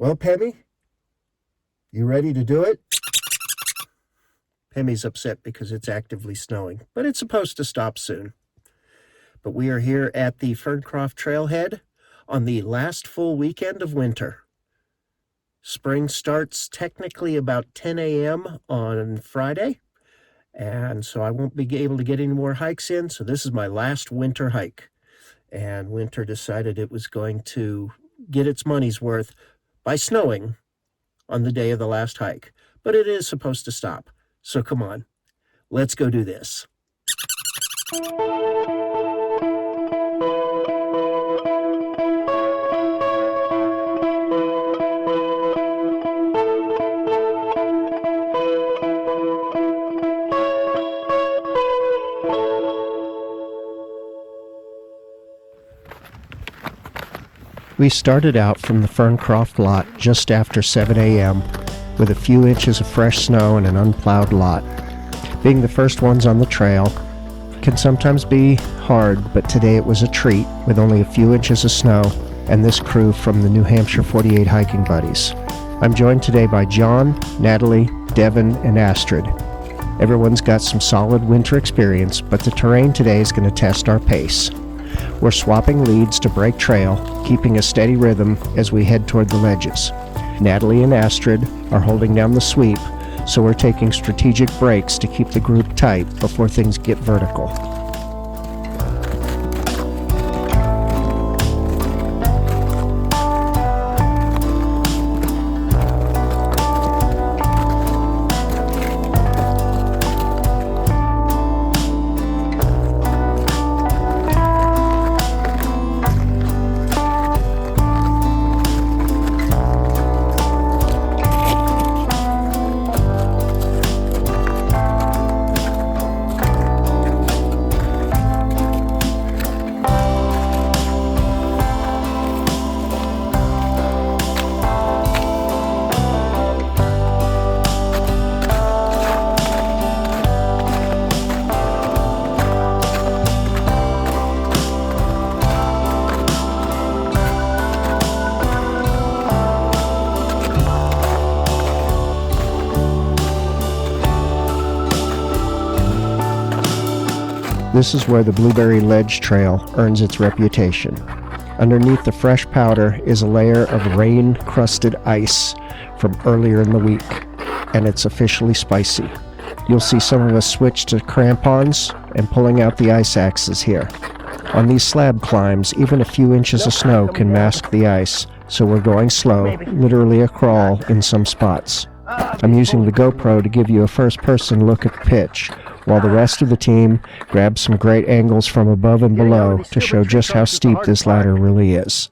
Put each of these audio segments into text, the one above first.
Well, Pemi, you ready to do it? Pemi's upset because it's actively snowing, but it's supposed to stop soon. But we are here at the Ferncroft Trailhead on the last full weekend of winter. Spring starts technically about 10 a.m. on Friday, and so I won't be able to get any more hikes in, so this is my last winter hike. And winter decided it was going to get its money's worth by snowing on the day of the last hike. But it is supposed to stop, so come on, let's go do this. We started out from the Ferncroft lot just after 7 a.m. with a few inches of fresh snow and an unplowed lot. Being the first ones on the trail can sometimes be hard, but today it was a treat with only a few inches of snow and this crew from the New Hampshire 48 Hiking Buddies. I'm joined today by John, Natalie, Devon, and Astrid. Everyone's got some solid winter experience, but the terrain today is going to test our pace. We're swapping leads to break trail, keeping a steady rhythm as we head toward the ledges. Natalie and Astrid are holding down the sweep, so we're taking strategic breaks to keep the group tight before things get vertical. This is where the Blueberry Ledge Trail earns its reputation. Underneath the fresh powder is a layer of rain-crusted ice from earlier in the week, and it's officially spicy. You'll see some of us switch to crampons and pulling out the ice axes here. On these slab climbs, even a few inches of snow can mask the ice, so we're going slow, literally a crawl in some spots. I'm using the GoPro to give you a first-person look at the pitch, while the rest of the team grabs some great angles from above and below to show just how steep this ladder really is.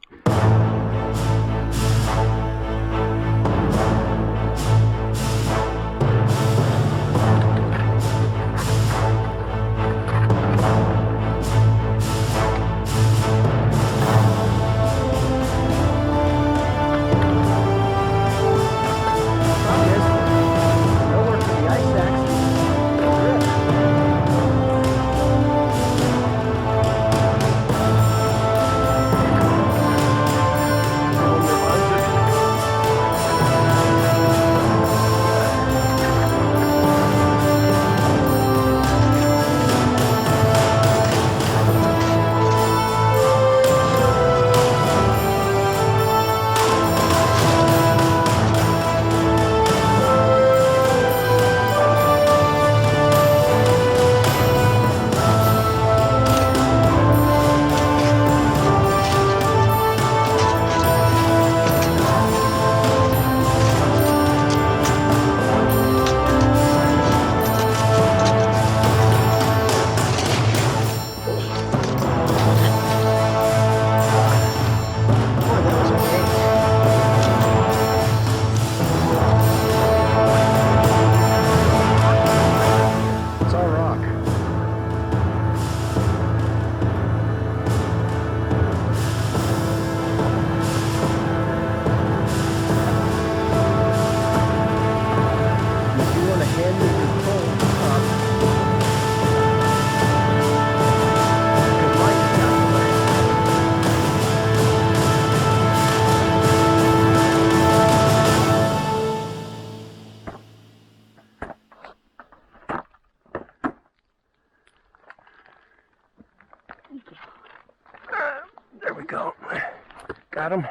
got him.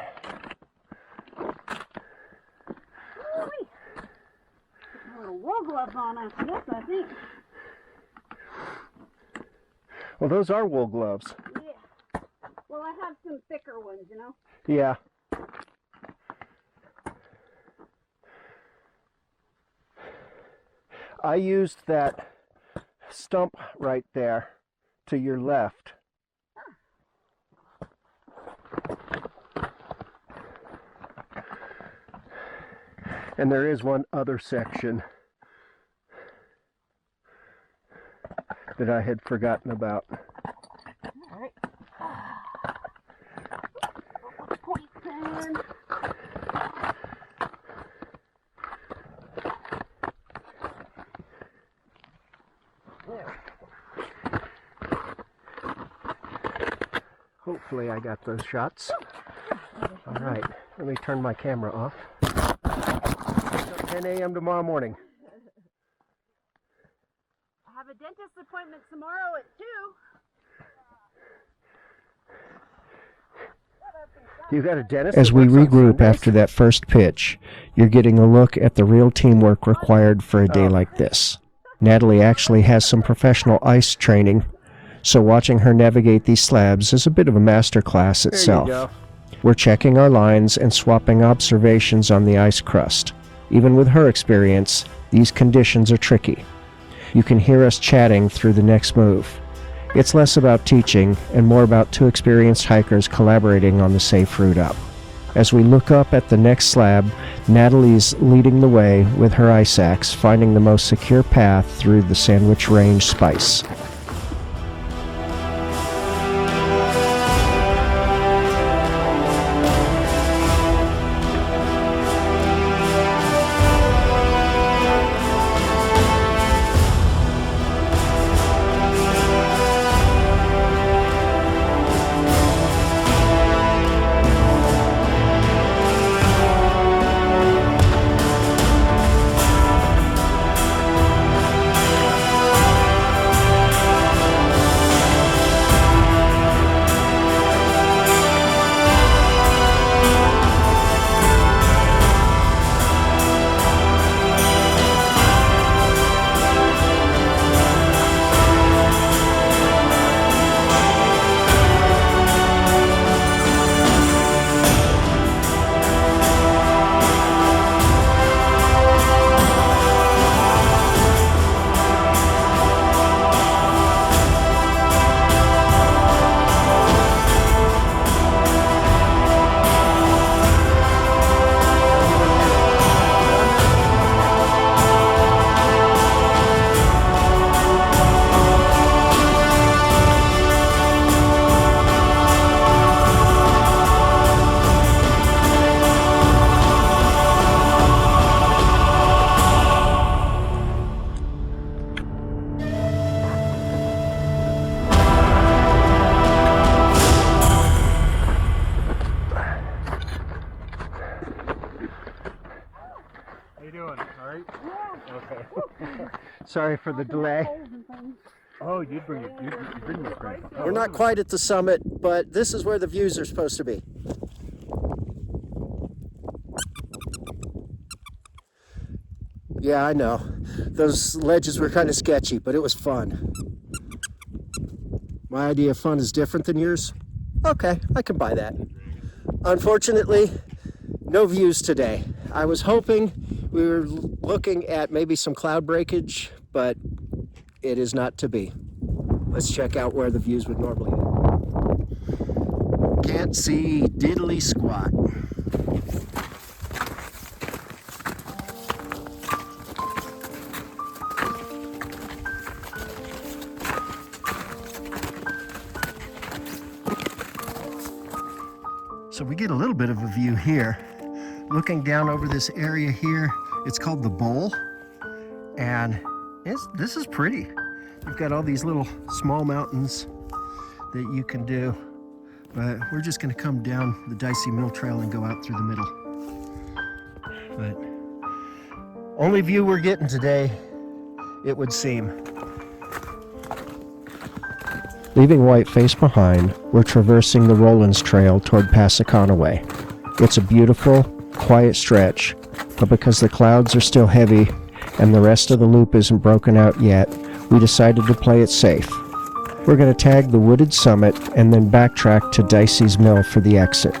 Little wool gloves on after this, I think. Well, those are wool gloves. Yeah. Well, I have some thicker ones, you know. Yeah. I used that stump right there to your left. And there is one other section that I had forgotten about. All right. Point pen. Hopefully I got those shots. All right, let me turn my camera off. 10 a.m. tomorrow morning. I have a dentist appointment tomorrow at 2. You got a dentist? As we regroup after that first pitch, you're getting a look at the real teamwork required for a day like this. Natalie actually has some professional ice training, so watching her navigate these slabs is a bit of a masterclass itself. We're checking our lines and swapping observations on the ice crust. Even with her experience, these conditions are tricky. You can hear us chatting through the next move. It's less about teaching and more about two experienced hikers collaborating on the safe route up. As we look up at the next slab, Natalie's leading the way with her ice axe, finding the most secure path through the Sandwich Range spice. Sorry for the delay. Oh, you bring it. You bring this right. We're not quite at the summit, but this is where the views are supposed to be. Yeah, I know. Those ledges were kind of sketchy, but it was fun. My idea of fun is different than yours? Okay, I can buy that. Unfortunately, no views today. I was hoping we were looking at maybe some cloud breakage, but it is not to be. Let's check out where the views would normally be. Can't see diddly squat. So we get a little bit of a view here. Looking down over this area here, it's called the Bowl, and this is pretty. You've got all these little small mountains that you can do, but we're just going to come down the Dicey Mill Trail and go out through the middle. But only view we're getting today, it would seem. Leaving Whiteface behind, we're traversing the Rollins Trail toward Passaconaway. It's a beautiful, quiet stretch, but because the clouds are still heavy and the rest of the loop isn't broken out yet, we decided to play it safe. We're going to tag the wooded summit and then backtrack to Dicey's mill for the exit.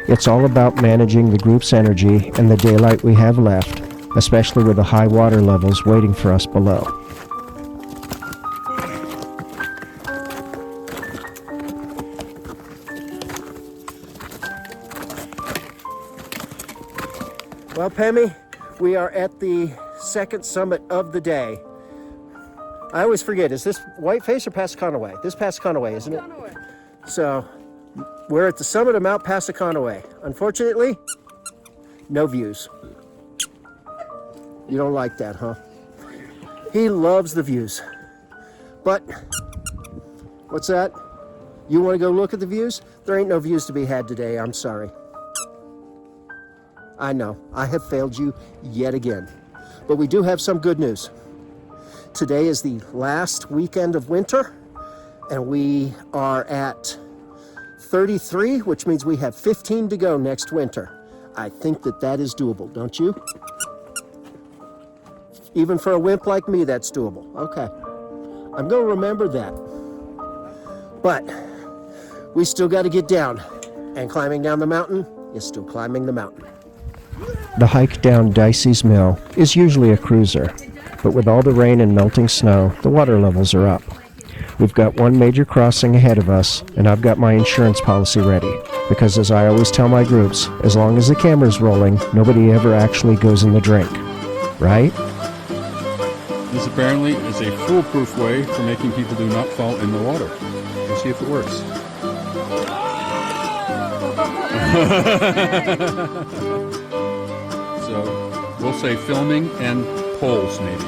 It's all about managing the group's energy and the daylight we have left, especially with the high water levels waiting for us below. Well, Pemi, we are at the second summit of the day. I always forget, is this Whiteface or Passaconaway? This is Passaconaway, isn't it? So, we're at the summit of Mount Passaconaway. Unfortunately, no views. You don't like that, huh? He loves the views. But, what's that? You want to go look at the views? There ain't no views to be had today, I'm sorry. I know, I have failed you yet again. But we do have some good news. Today is the last weekend of winter, and we are at 33, which means we have 15 to go next winter. I think that is doable, don't you? Even for a wimp like me, that's doable. Okay. I'm going to remember that. But we still got to get down, and climbing down the mountain is still climbing the mountain. The hike down Dicey's mill is usually a cruiser, but with all the rain and melting snow, the water levels are up. We've got one major crossing ahead of us, and I've got my insurance policy ready, because as I always tell my groups, as long as the camera's rolling, nobody ever actually goes in the drink. Right? This apparently is a foolproof way for making people do not fall in the water. We'll see if it works. So we'll say filming and poles maybe.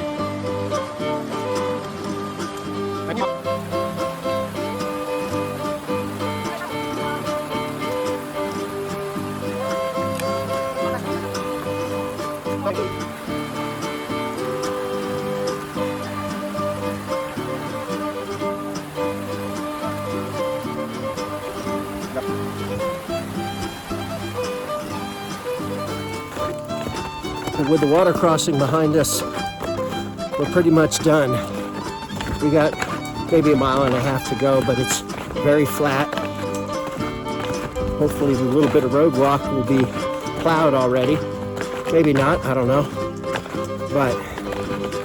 With the water crossing behind us, we're pretty much done. We got maybe a mile and a half to go, but it's very flat. Hopefully the little bit of road walk will be plowed already. Maybe not, I don't know. But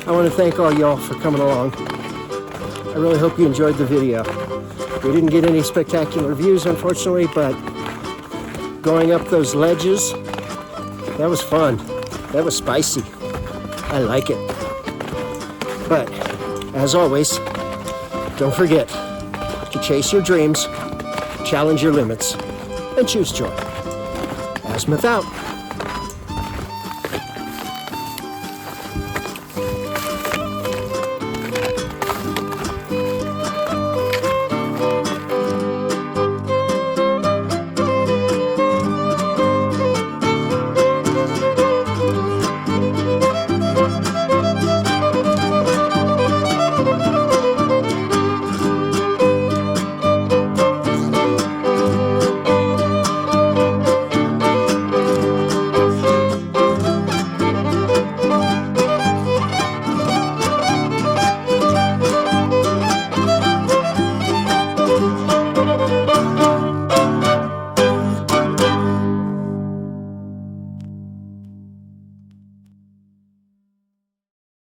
I want to thank all y'all for coming along. I really hope you enjoyed the video. We didn't get any spectacular views, unfortunately, but going up those ledges, that was fun. That was spicy. I like it. But, as always, don't forget to chase your dreams, challenge your limits, and choose joy. Azimuth out.